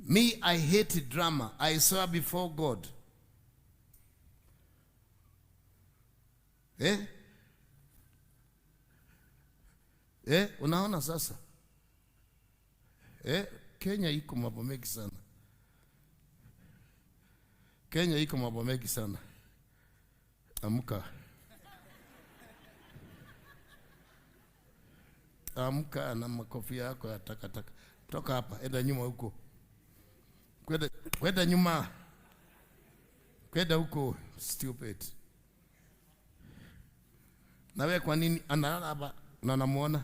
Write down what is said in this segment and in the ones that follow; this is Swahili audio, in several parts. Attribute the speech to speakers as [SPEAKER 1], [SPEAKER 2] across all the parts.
[SPEAKER 1] Me, I hate drama. I swear before God. Unaona sasa? Kenya iko mambo mengi sana. Kenya iko mambo mengi sana. Amka. Amka na makofia yako ya takataka. Toka hapa, enda nyuma huko. Kwenda nyuma. Kwenda huko, stupid. Na wewe kwa nini analala hapa na namuona?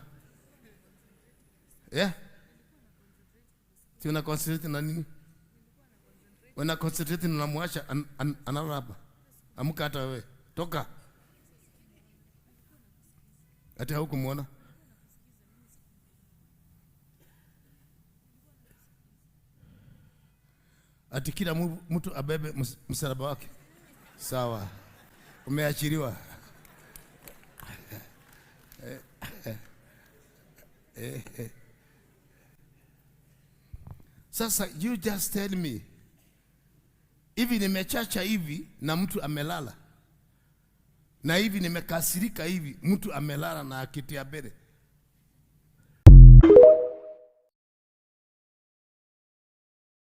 [SPEAKER 1] Si una concentrate na nini? Una concentrate na muacha analala hapa. Amka hata wewe. Toka. Hata hukumuona. Ati kila mtu abebe msalaba wake. Sawa. Umeachiliwa. Sasa you just tell me. Hivi nimechacha hivi na mtu amelala. Na hivi nimekasirika hivi mtu amelala na akiti ya mbele.